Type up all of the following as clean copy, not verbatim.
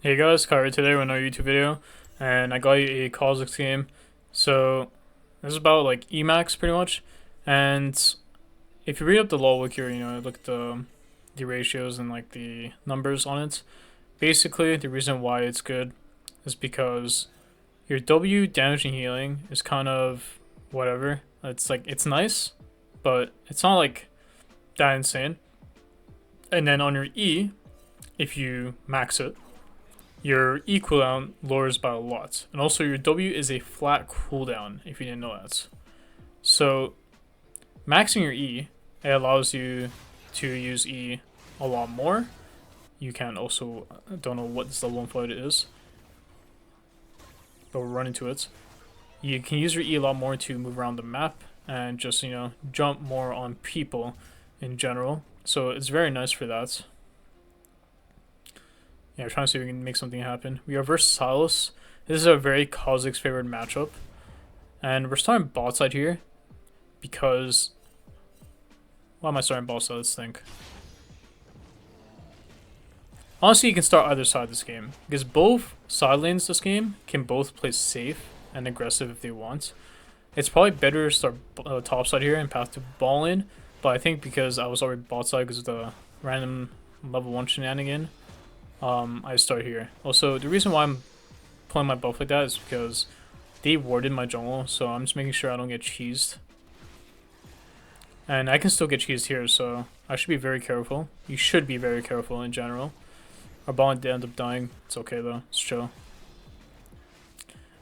Hey guys, Kyrie today with another YouTube video, and I got you a Kha'Zix game. So this is about like Emacs pretty much, and if you read up the law wiki, look at the ratios and like the numbers on it. Basically, the reason why it's good is because your W damage and healing is kind of whatever. It's like it's nice, but it's not like that insane. And then on your E, if you max it, your E cooldown lowers by a lot. And also your W is a flat cooldown, if you didn't know that. So maxing your E, it allows you to use E a lot more. You can also, I don't know what this level 1 fight is, but we'll run into it. You can use your E a lot more to move around the map and just, jump more on people in general. So it's very nice for that. Yeah, we're trying to see if we can make something happen. We are versus Silas. This is a very Kha'Zix favored matchup. And we're starting bot side here because... Why am I starting bot side? Let's think. Honestly, you can start either side this game because both side lanes this game can both play safe and aggressive if they want. It's probably better to start top side here and path to ball lane, but I think because I was already bot side because of the random level 1 shenanigan, I start here. Also, the reason why I'm playing my buff like that is because they warded my jungle, so I'm just making sure I don't get cheesed. And I can still get cheesed here, so I should be very careful. You should be very careful in general. Our ball did end up dying. It's okay though. It's chill.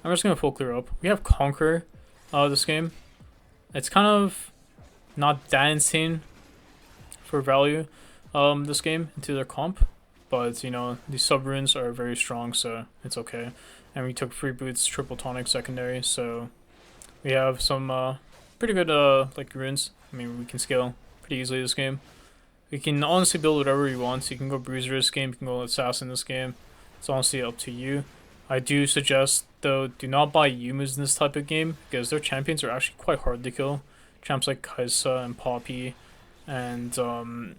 I'm just gonna full clear up. We have Conquer this game. It's kind of not that insane for value this game into their comp. But, the sub runes are very strong, so it's okay. And we took free boots, triple tonic secondary, so we have some pretty good like runes. I mean, we can scale pretty easily this game. We can honestly build whatever you want. So you can go bruiser this game, you can go assassin this game. It's honestly up to you. I do suggest, though, do not buy Yumus in this type of game because their champions are actually quite hard to kill. Champs like Kaisa and Poppy and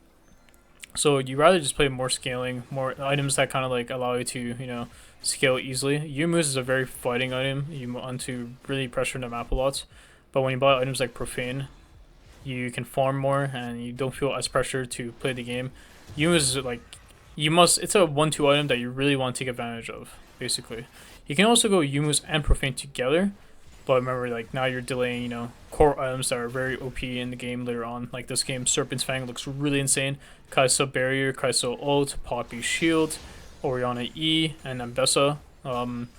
so you rather just play more scaling, more items that kind of like allow you to, scale easily. Yumus is a very fighting item. You want to really pressure the map a lot. But when you buy items like Profane, you can farm more and you don't feel as pressured to play the game. Yumus is like, it's a 1-2 item that you really want to take advantage of, basically. You can also go Yumus and Profane together. But remember, like, now you're delaying, core items that are very OP in the game later on. Like this game, Serpent's Fang looks really insane. Kai'Sa Barrier, Kai'Sa Ult, Poppy Shield, Orianna E, and Ambessa,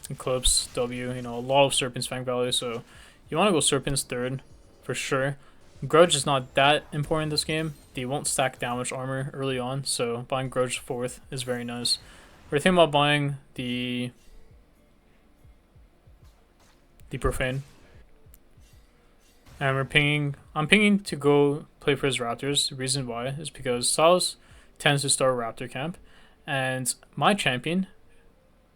Eclipse, W, a lot of Serpent's Fang value. So you want to go Serpent's third, for sure. Grudge is not that important in this game. They won't stack damage armor early on, so buying Grudge fourth is very nice. We're thinking about buying the Profane. And I'm pinging to go play for his Raptors. The reason why is because Salas tends to start Raptor camp, and my champion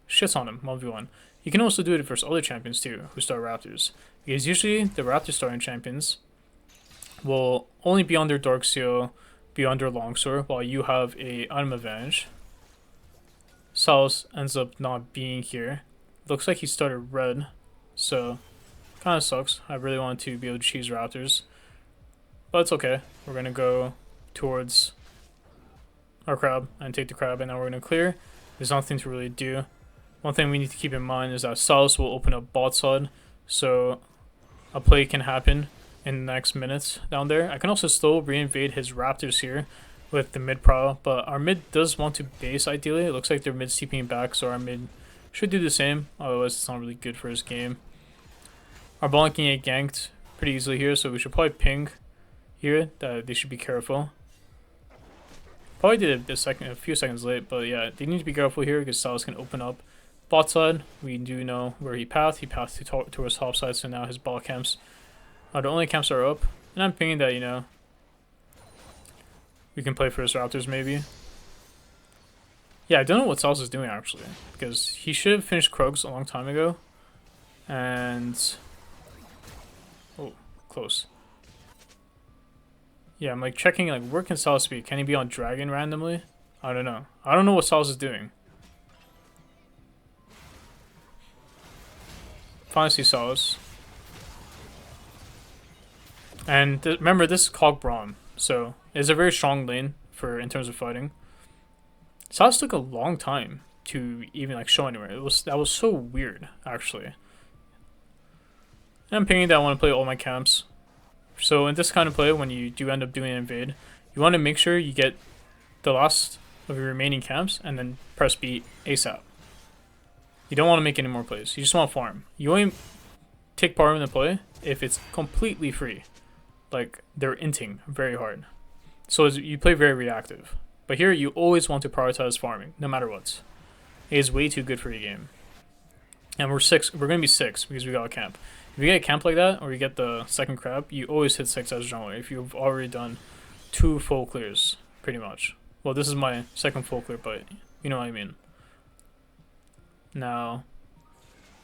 shits on him 1v1. You can also do it versus other champions too who start Raptors. Because usually the Raptor starting champions will only be under Dark Seal, be under Longsword, while you have a item advantage. Salas ends up not being here. Looks like he started red. So, kind of sucks. I really want to be able to choose Raptors. But it's okay. We're going to go towards our crab and take the crab, and now we're going to clear. There's nothing to really do. One thing we need to keep in mind is that Salas will open up bot side, so a play can happen in the next minutes down there. I can also still re-invade his Raptors here with the mid prow, but our mid does want to base ideally. It looks like their mid's TPing back, so our mid should do the same, otherwise it's not really good for his game. Our ball can get ganked pretty easily here, so we should probably ping here that they should be careful. Probably did it a few seconds late, but yeah, they need to be careful here because Salas can open up bot side. We do know where he pathed. He pathed towards top side, so now his bot camps the only camps are up. And I'm pinging that, we can play for his Raptors maybe. Yeah, I don't know what Salas is doing actually, because he should have finished Krogs a long time ago. And oh, close. Yeah, I'm like checking like where can Salas be? Can he be on Dragon randomly? I don't know. I don't know what Salas is doing. Finally see Salas. And remember, this is Cog Braum, so it's a very strong lane for in terms of fighting. Salas took a long time to even like show anywhere. That was so weird, actually. And I'm pinging that I want to play all my camps. So in this kind of play, when you do end up doing an invade, you want to make sure you get the last of your remaining camps and then press B ASAP. You don't want to make any more plays. You just want to farm. You only take part in the play if it's completely free. Like, they're inting very hard. So you play very reactive. But here, you always want to prioritize farming, no matter what. It is way too good for your game. And we're going to be 6 because we got a camp. If you get a camp like that, or you get the second crab, you always hit 6 as a jungler if you've already done 2 full clears, pretty much. Well, this is my second full clear, but you know what I mean. Now,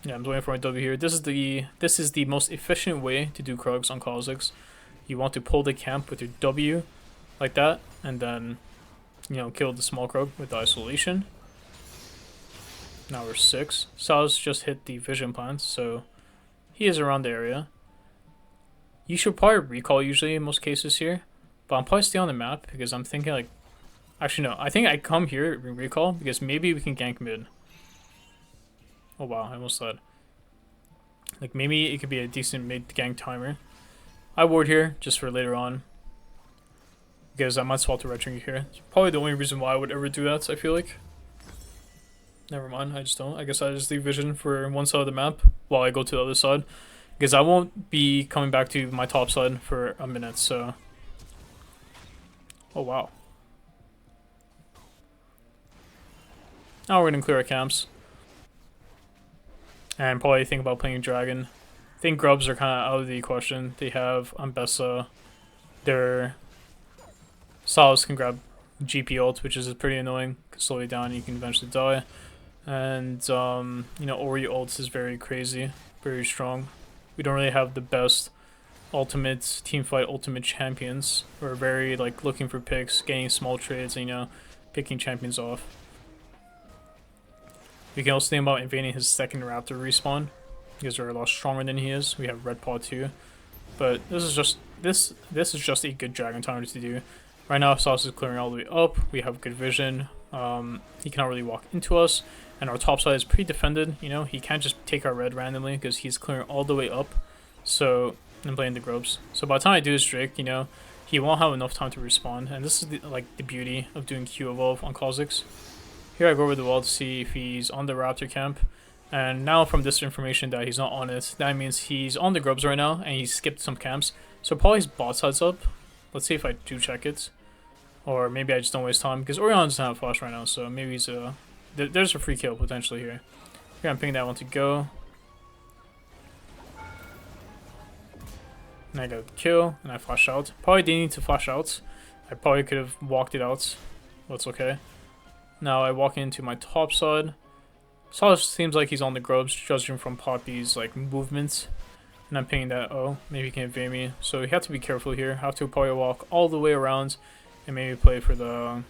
yeah, I'm waiting for my W here. This is the most efficient way to do Krugs on Kha'Zix. You want to pull the camp with your W, like that, and then, you know, kill the small Krug with the isolation. Now we're 6. Salas just hit the vision plants, so he is around the area. You should probably recall usually in most cases here, but I'm probably stay on the map because I'm thinking like, actually no, I think I come here and recall because maybe we can gank mid. Oh wow, I almost said. Like maybe it could be a decent mid gank timer. I ward here just for later on because I might swap to red trinket here. It's probably the only reason why I would ever do that, I feel like. Never mind, I just don't. I guess I just leave vision for one side of the map while I go to the other side. Because I won't be coming back to my top side for a minute, so... Oh, wow. Now we're going to clear our camps. And probably think about playing Dragon. I think Grubs are kind of out of the question. They have Ambessa. Their Salas can grab GP ult, which is pretty annoying. Can slow you down and you can eventually die. And, you know, Ori ults is very crazy. Very strong. We don't really have the best ultimate teamfight ultimate champions. We're very, like, looking for picks, getting small trades, and, you know, picking champions off. We can also think about invading his second Raptor respawn, because we're a lot stronger than he is. We have Red Paw too, but this is just a good dragon timer to do. Right now, Sauce is clearing all the way up. We have good vision. He cannot really walk into us, and our top side is pretty defended. You know, he can't just take our red randomly because he's clearing all the way up. So I'm playing the Grubs. So by the time I do this Drake, you know, he won't have enough time to respawn, and this is the beauty of doing Q evolve on Kha'Zix. Here I go over the wall to see if he's on the Raptor camp. And now from this information that he's not on it, that means he's on the Grubs right now and he skipped some camps. So probably his bot side's up. Let's see if I do check it. Or maybe I just don't waste time because Orion doesn't have flash right now, so maybe he's there's a free kill potentially here. Here I'm picking that one to go. And I got the kill and I flash out. Probably didn't need to flash out. I probably could have walked it out. But it's okay. Now I walk into my top side. Salas seems like he's on the Grubs, judging from Poppy's like movements. And I'm pinging that, oh, maybe he can invade me. So you have to be careful here. Have to probably walk all the way around and maybe play for the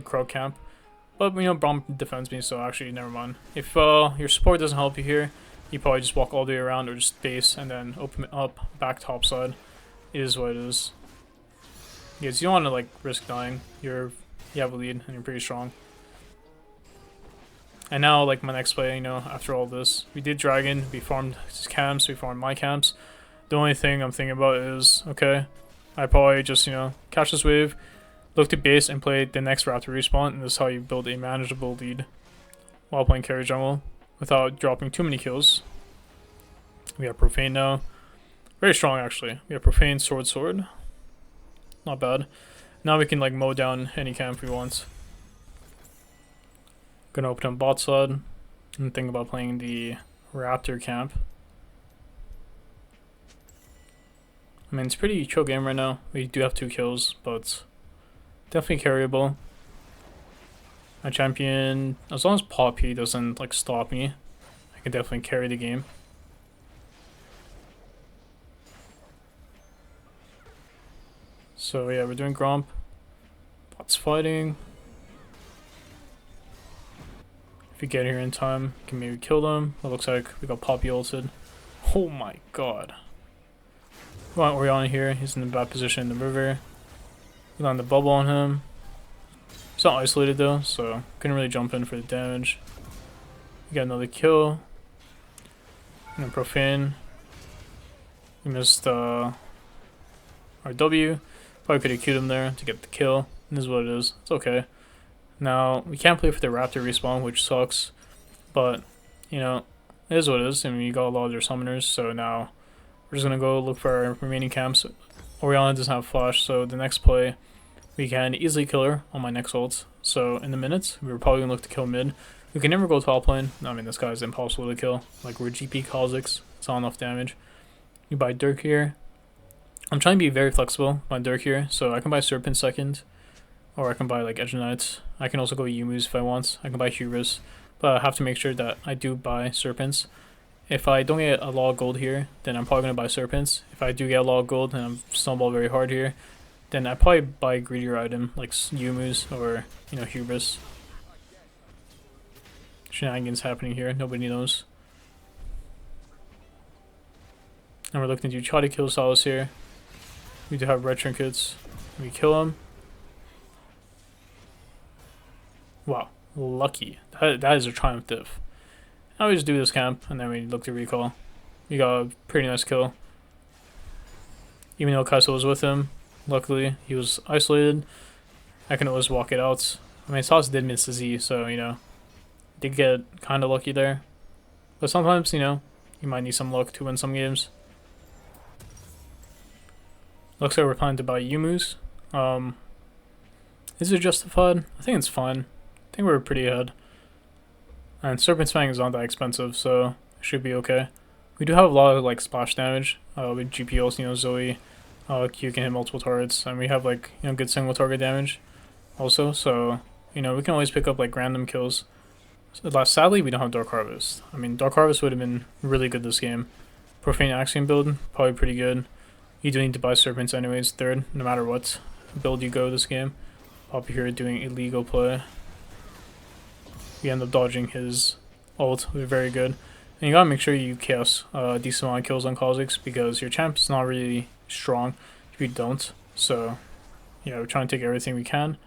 Crow camp. But you know, Braum defends me, so actually never mind. If your support doesn't help you here, you probably just walk all the way around or just base and then open it up back top side. It is what it is. Because you don't want to like risk dying. You have a lead and you're pretty strong. And now, like, my next play, you know, after all this, we did Dragon, we farmed his camps, we farmed my camps. The only thing I'm thinking about is, okay, I probably just, you know, catch this wave, look to base, and play the next Raptor respawn, and this is how you build a manageable lead while playing carry jungle without dropping too many kills. We have Profane now. Very strong, actually. We have Profane, Sword. Not bad. Now we can, like, mow down any camp we want. Gonna open up bot side and think about playing the Raptor camp. I mean, it's pretty chill game right now. We do have 2 kills, but definitely carryable. My champion, as long as Poppy doesn't like stop me, I can definitely carry the game. So yeah, we're doing Gromp. Bot's fighting. If we get here in time, we can maybe kill them. It looks like we got Poppy ulted. Oh my god. We want Oriana here. He's in a bad position in the river. We land the bubble on him. He's not isolated though, so couldn't really jump in for the damage. We got another kill. And then Profane. We missed our W. Probably could have queued him there to get the kill. And this is what it is. It's okay. Now, we can't play for the Raptor respawn, which sucks. But, you know, it is what it is. I mean, we got a lot of their summoners, so now we're just going to go look for our remaining camps. Oriana doesn't have flash, so the next play, we can easily kill her on my next ult. So, in the minutes, we were probably going to look to kill mid. We can never go top lane. I mean, this guy's impossible to kill. Like, we're GP Kha'Zix. It's not enough damage. You buy Dirk here. I'm trying to be very flexible by Dirk here, so I can buy Serpent second. Or I can buy, like, Edge Knights. I can also go Yumu's if I want. I can buy Hubris. But I have to make sure that I do buy Serpents. If I don't get a lot of gold here, then I'm probably going to buy Serpents. If I do get a lot of gold and I'm snowball very hard here, then I probably buy a greedier item like Yumu's or, you know, Hubris. Shenanigans happening here, nobody knows. And we're looking to do try to kill Solace here. We do have red trinkets. We kill him. Wow, lucky. That is a triumph diff. Now we just do this camp and then we look to recall. We got a pretty nice kill. Even though Kai'Sa was with him, luckily he was isolated. I can always walk it out. I mean, Solace did miss the Z, so, you know, did get kind of lucky there. But sometimes, you know, you might need some luck to win some games. Looks like we're planning to buy Yumu's. Is it justified? I think it's fine. I think we're pretty ahead. And Serpent's Fang is not that expensive, so it should be okay. We do have a lot of like splash damage with GPLs, you know, Zoe, Q can hit multiple targets, and we have like, you know, good single target damage also, so, you know, we can always pick up like random kills. So, sadly, we don't have Dark Harvest. I mean, Dark Harvest would have been really good this game. Profane Axiom build, probably pretty good. You do need to buy Serpents anyways, third, no matter what build you go this game. Poppy here doing illegal play. We end up dodging his ult, which is very good. And you gotta make sure you chaos a decent amount of kills on Kha'Zix because your champ is not really strong if you don't. So, yeah, we're trying to take everything we can.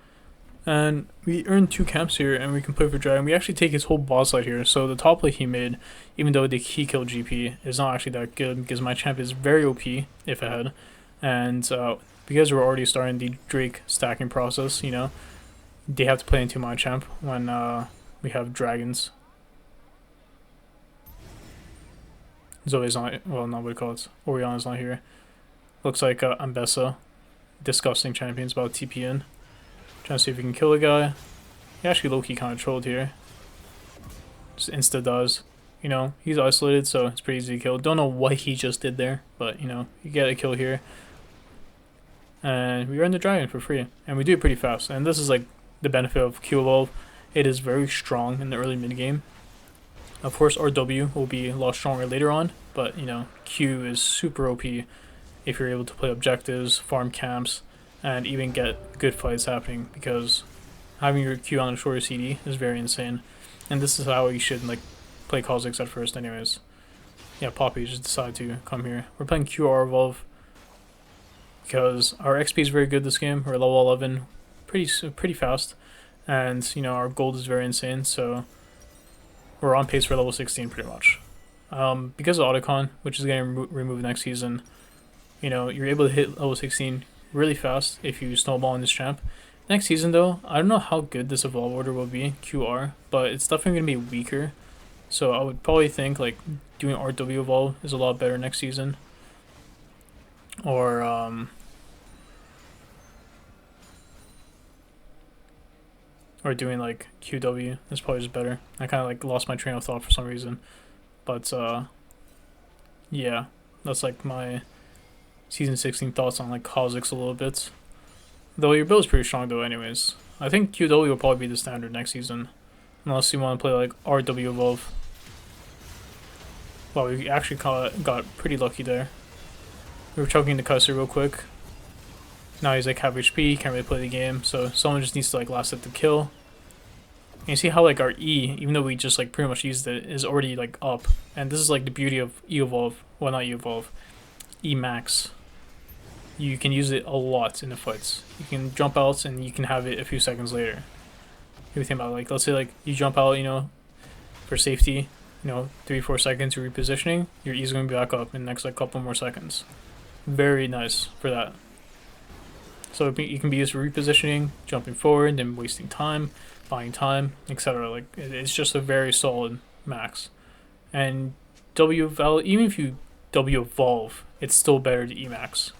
And we earned 2 camps here and we can play for Dragon. We actually take his whole boss fight here. So the top play he made, even though the key kill GP is not actually that good because my champ is very OP if ahead. And because we're already starting the Drake stacking process, you know, they have to play into my champ when we have dragons. Zoe's not, well, not what we call it. Oriana's not here. Looks like Ambessa, disgusting champions, about TP in. Trying to see if we can kill a guy. He actually low-key kind of trolled here. Just insta does. You know, he's isolated, so it's pretty easy to kill. Don't know what he just did there, but, you know, you get a kill here. And we earn the dragon for free. And we do it pretty fast. And this is, like, the benefit of Q Evolve. It is very strong in the early mid-game. Of course, our W will be a lot stronger later on, but, you know, Q is super OP if you're able to play objectives, farm camps, and even get good fights happening, because having your Q on a shorter CD is very insane. And this is how you should, like, play Kha'Zix at first anyways. Yeah, Poppy just decided to come here. We're playing QR Evolve because our XP is very good this game. We're level 11, pretty fast, and, you know, our gold is very insane, so we're on pace for level 16 pretty much. Because of Autocon, which is getting removed next season, you know, you're able to hit level 16 really fast if you snowball in this champ. Next season though, I don't know how good this evolve order will be, QR, but it's definitely going to be weaker. So I would probably think like doing RW evolve is a lot better next season. Or doing like QW is probably just better. I kind of like lost my train of thought for some reason. But yeah, that's like my season 16 thoughts on like Kha'Zix a little bit. Though your build is pretty strong though anyways. I think QW will probably be the standard next season. Unless you want to play like RW evolve. Well, we actually got pretty lucky there. We were choking the Kai'Sa real quick. Now he's like half HP, can't really play the game, so someone just needs to like last hit the kill. And you see how like our E, even though we just like pretty much used it, is already like up. And this is like the beauty of E evolve. Well, not E evolve, E max. You can use it a lot in the fights. You can jump out and you can have it a few seconds later. If you think about it, like, let's say like you jump out, you know, for safety, you know, 3-4 seconds you're repositioning, your E is going to be back up in the next like couple more seconds. Very nice for that. So you can be used for repositioning, jumping forward, then wasting time, buying time, etc. Like it's just a very solid max. And W evolve, even if you W evolve, it's still better to E max.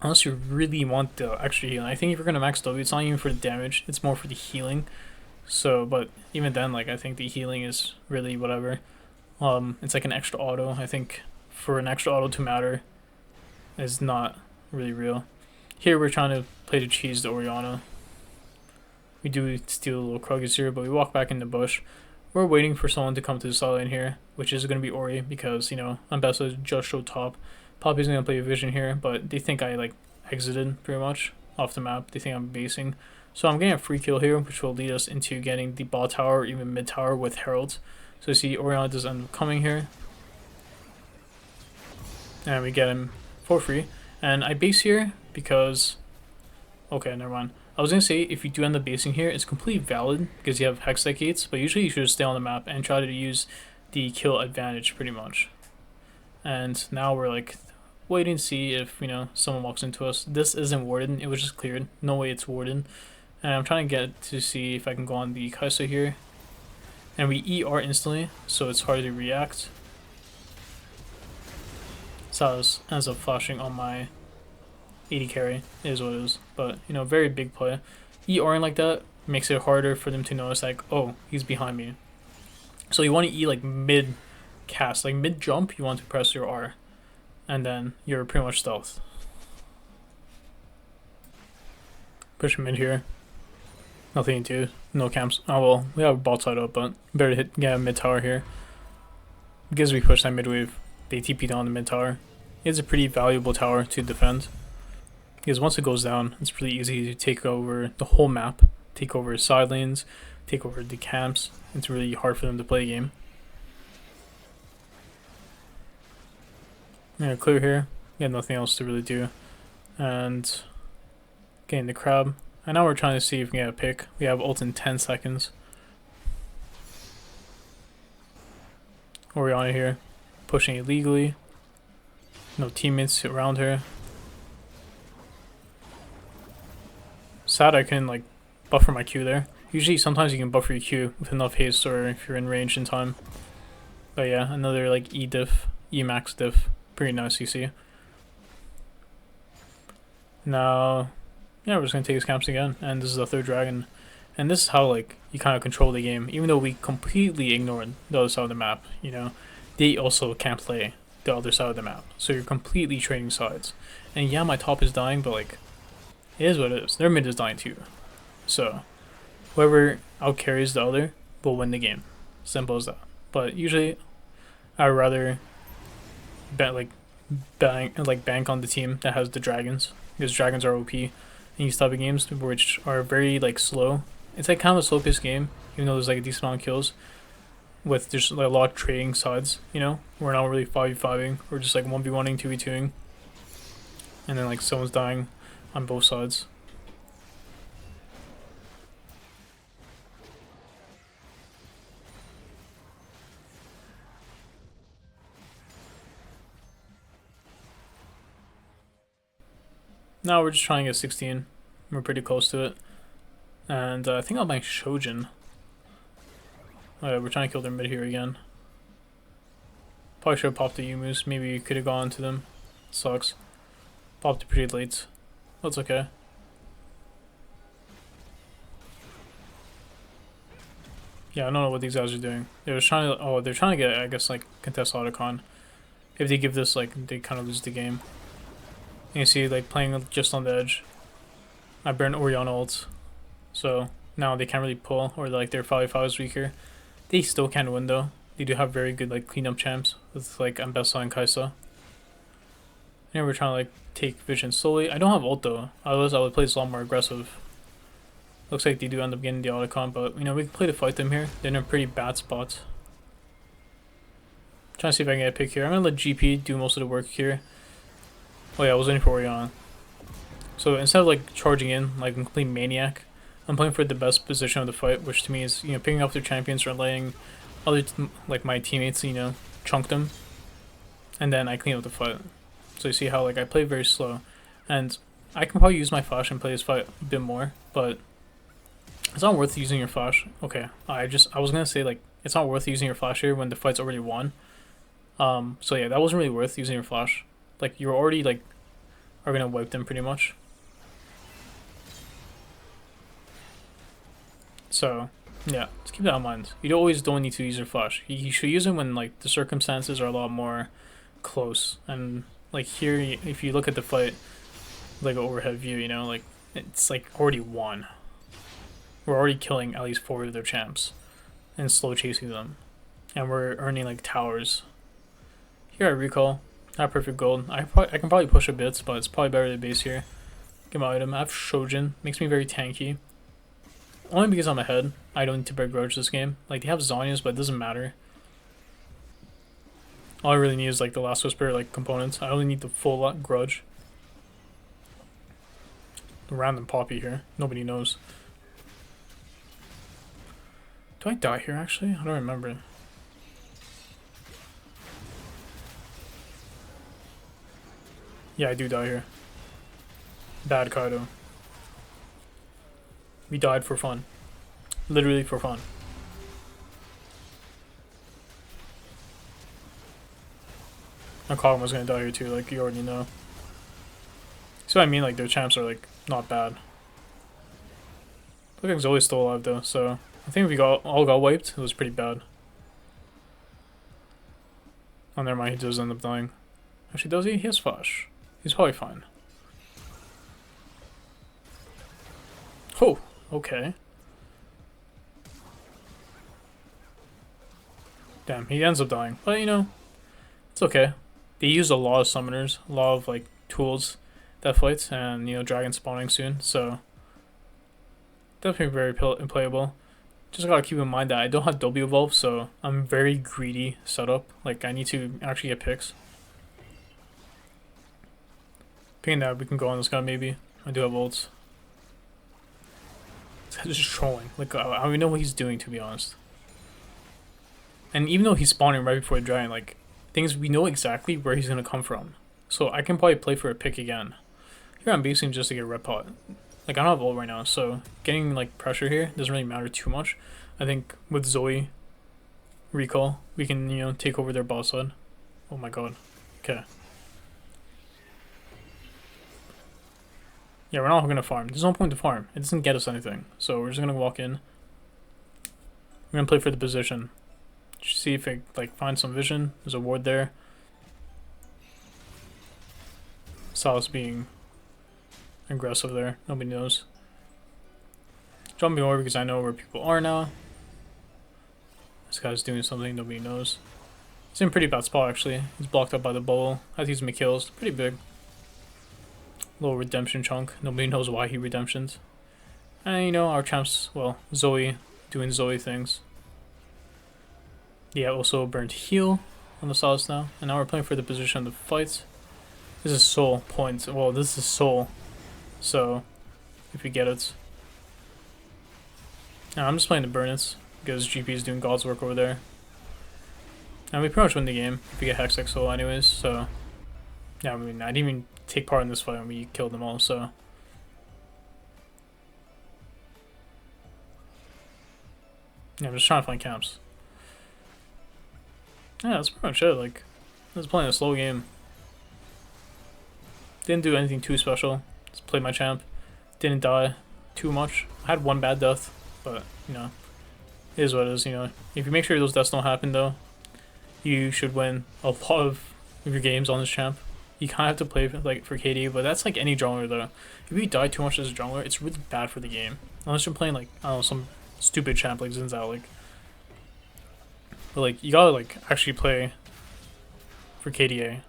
Unless you really want the extra healing. I think if you're gonna max W, it's not even for the damage; it's more for the healing. So, but even then, like I think the healing is really whatever. It's like an extra auto. I think for an extra auto to matter is not really real. Here we're trying to play to cheese the Orianna. We do steal a little Kha'Zix here, but we walk back in the bush. We're waiting for someone to come to the side lane here, which is going to be Ori because, you know, Ambessa just showed top. Poppy's going to play a vision here, but they think I, like, exited pretty much off the map. They think I'm basing. So I'm getting a free kill here, which will lead us into getting the bot tower or even mid tower with Herald. So you see Orianna does end up coming here. And we get him for free. And I base here because... Okay, never mind. I was going to say, if you do end up basing here, it's completely valid because you have Hextech gates, but usually you should just stay on the map and try to use the kill advantage pretty much. And now we're like waiting to see if, you know, someone walks into us. This isn't warded, it was just cleared. No way it's warded. And I'm trying to get to see if I can go on the Kai'Sa here. And we ER instantly, so it's hard to react. So I ends up flashing on my 80 carry, is what it is. But, you know, very big play. ERing like that makes it harder for them to notice, like, oh, he's behind me. So you want to E like mid cast, like mid jump, you want to press your R. And then you're pretty much stealth. Push mid here. Nothing to do. No camps. Oh well, we have a bot side up, but better to get a mid tower here. Because we push that mid wave, they TP down the mid tower. It's a pretty valuable tower to defend. Because once it goes down, it's pretty easy to take over the whole map, take over side lanes, take over the camps. It's really hard for them to play the game. Yeah, clear here. We have nothing else to really do. And getting the crab. And now we're trying to see if we can get a pick. We have ult in 10 seconds. Orianna here, pushing illegally. No teammates around her. Sad I couldn't like buffer my Q there. Usually sometimes you can buffer your Q with enough haste or if you're in range in time. But yeah, another like E diff, E max diff. Pretty nice, you see. Now, yeah, we're just gonna take his camps again, and this is the third dragon. And this is how like you kind of control the game, even though we completely ignored the other side of the map, you know. They also can't play the other side of the map. So you're completely trading sides. And yeah, my top is dying, but like it is what it is. Their mid is dying too. So whoever out carries the other will win the game. Simple as that. But usually I would rather bank on the team that has the dragons, because dragons are OP in these type of games, which are very like slow. It's like kind of a slow paced game, even though there's like a decent amount of kills. With just like a lot of trading sides, you know, we're not really 5v5ing, we're just like 1v1ing, 2v2ing, and then like someone's dying on both sides. Now we're just trying to get 16. We're pretty close to it. And I think I'll bank Shojin. We're trying to kill their mid here again. Probably should have popped the Yumus. Maybe you could have gone to them. Sucks. Popped it pretty late. That's okay. Yeah, I don't know what these guys are doing. They're trying to. Oh, they're trying to get, I guess, like contest Autocon. If they give this, like, they kind of lose the game. You see, like, playing just on the edge. I burned Orianna ult. So now they can't really pull, or like their 5v5 is weaker. They still can win though. They do have very good like cleanup champs with like Ambessa and Kai'Sa. And we're trying to like take vision slowly. I don't have ult though. Otherwise I would play this a lot more aggressive. Looks like they do end up getting the autocon, but you know, we can play to fight them here. They're in a pretty bad spot. Trying to see if I can get a pick here. I'm gonna let GP do most of the work here. Oh yeah, I was waiting for Orion. So instead of like charging in like a complete maniac, I'm playing for the best position of the fight, which to me is, you know, picking off their champions or letting other like my teammates, you know, chunk them, and then I clean up the fight. So you see how like I play very slow, and I can probably use my flash and play this fight a bit more, but it's not worth using your flash. Okay, I was gonna say like it's not worth using your flash here when the fight's already won. So yeah, that wasn't really worth using your flash. Like you're already like are gonna wipe them pretty much. So yeah, let's keep that in mind. You always don't need to use your flash. You should use it when like the circumstances are a lot more close. And like here, if you look at the fight, like an overhead view, you know, like it's like already won. We're already killing at least 4 of their champs and slow chasing them, and we're earning like towers. Here I recall, not perfect gold. I can probably push a bit, but it's probably better to base here. Get my item. I have Shojin, makes me very tanky. Only because I'm ahead. I don't need to break grudge this game. Like they have Zhonya's, but it doesn't matter. All I really need is like the Last Whisper like components. I only need the full grudge. The random Poppy here. Nobody knows. Do I die here actually? I don't remember. Yeah, I do die here. Bad Kaido. We died for fun. Literally for fun. My Kog'Maw was gonna die here too, like you already know. See what I mean? Like their champs are like not bad. Look like Zoe's still alive though, so I think if we all got wiped, it was pretty bad. Oh, never mind, he does end up dying. Actually, does he? He has flash. He's probably fine. Oh, okay. Damn, he ends up dying. But, you know, it's okay. They use a lot of summoners, a lot of, like, tools that fight, and, you know, dragon spawning soon, so definitely very playable. Just gotta keep in mind that I don't have W evolve, so I'm very greedy setup. Like, I need to actually get picks. Picking that, we can go on this guy maybe. I do have ults. This guy's just trolling. Like, I don't even know what he's doing, to be honest. And even though he's spawning right before the dragon, like, things we know exactly where he's gonna come from. So I can probably play for a pick again. Here I'm basing just to get red pot. Like, I don't have ult right now, so getting, like, pressure here doesn't really matter too much. I think with Zoe recall, we can, you know, take over their boss side. Oh my god. Okay. Yeah, we're not going to farm. There's no point to farm. It doesn't get us anything. So we're just going to walk in. We're going to play for the position. Just see if I, like, find some vision. There's a ward there. Sal's being aggressive there. Nobody knows. Jumping over because I know where people are now. This guy's doing something nobody knows. He's in a pretty bad spot actually. He's blocked up by the bubble. I think he's McKill's. Pretty big. Little redemption chunk. Nobody knows why he redemptions. And you know, our champs, well, Zoe doing Zoe things. Yeah, also burnt heal on the Sal's now. And now we're playing for the position of the fight. This is soul point. Well, this is soul. So, if we get it. Now, I'm just playing the Burnits because GP is doing God's work over there. And we pretty much win the game if we get Kha'Zix soul anyways, so. Yeah, I mean, I didn't even take part in this fight and we killed them all, so. Yeah, I'm just trying to find camps. Yeah, that's pretty much it, like. I was playing a slow game. Didn't do anything too special. Just played my champ. Didn't die too much. I had one bad death, but, you know, it is what it is, you know. If you make sure those deaths don't happen, though, you should win a lot of your games on this champ. You kind of have to play for KD, but that's like any jungler, though. If you die too much as a jungler, it's really bad for the game. Unless you're playing, like, I don't know, some stupid champ like Xin Zhao, like. But, like, you gotta, like, actually play for KDA.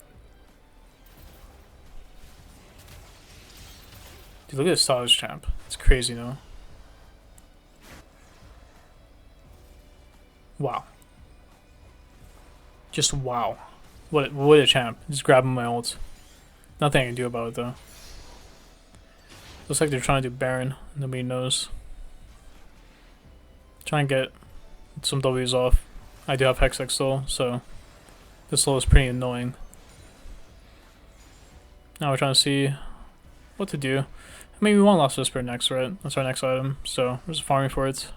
Dude, look at this Savage champ. It's crazy, though. Wow. Just wow. What a champ. Just grabbing my ult. Nothing I can do about it though. Looks like they're trying to do Baron. Nobody knows. Try and get some W's off. I do have Kha'Zix still, so this slow is pretty annoying. Now we're trying to see what to do. I mean, we want Lost Whisper next, right? That's our next item, so we're just farming for it.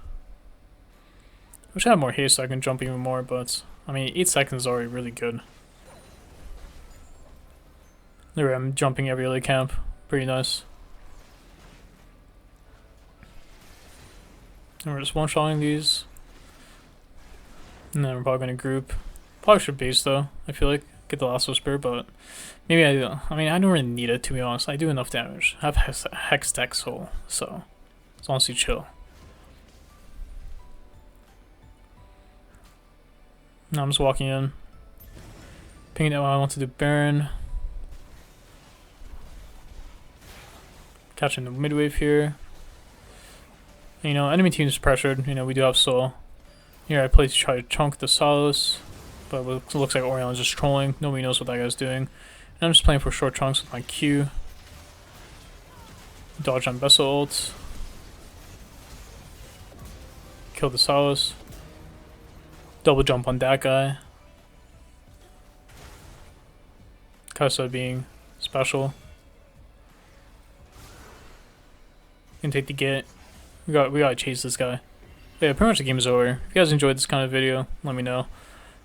Wish I had more haste so I can jump even more, but I mean, 8 seconds is already really good. There I'm jumping every other camp. Pretty nice. And we're just one-shotting these. And then we're probably going to group. Probably should base though, I feel like. Get the Last Whisper, but maybe I do. I mean, I don't really need it to be honest. I do enough damage. I have Hex Deck Soul, so it's honestly chill. Now I'm just walking in. Pinging out I want to do Baron. Catching the mid wave here. And, you know, enemy team is pressured. You know, we do have Soul. Here I play to try to chunk the Solace. But it looks like Orion's just trolling. Nobody knows what that guy's doing. And I'm just playing for short chunks with my Q. Dodge on Vessel ult. Kill the Solace. Double jump on that guy. Kasa being special. Can take the get. We gotta chase this guy. But yeah, pretty much the game is over. If you guys enjoyed this kind of video, let me know.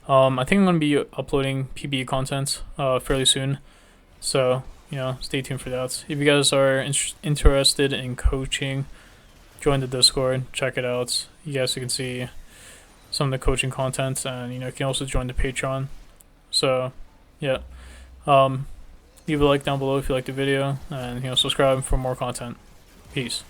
I think I'm going to be uploading PBE content fairly soon, so, you know, stay tuned for that. If you guys are interested in coaching, join the Discord, check it out. You guys can see some of the coaching content, and, you know, you can also join the Patreon. So, yeah. Leave a like down below if you liked the video, and, you know, subscribe for more content. Peace.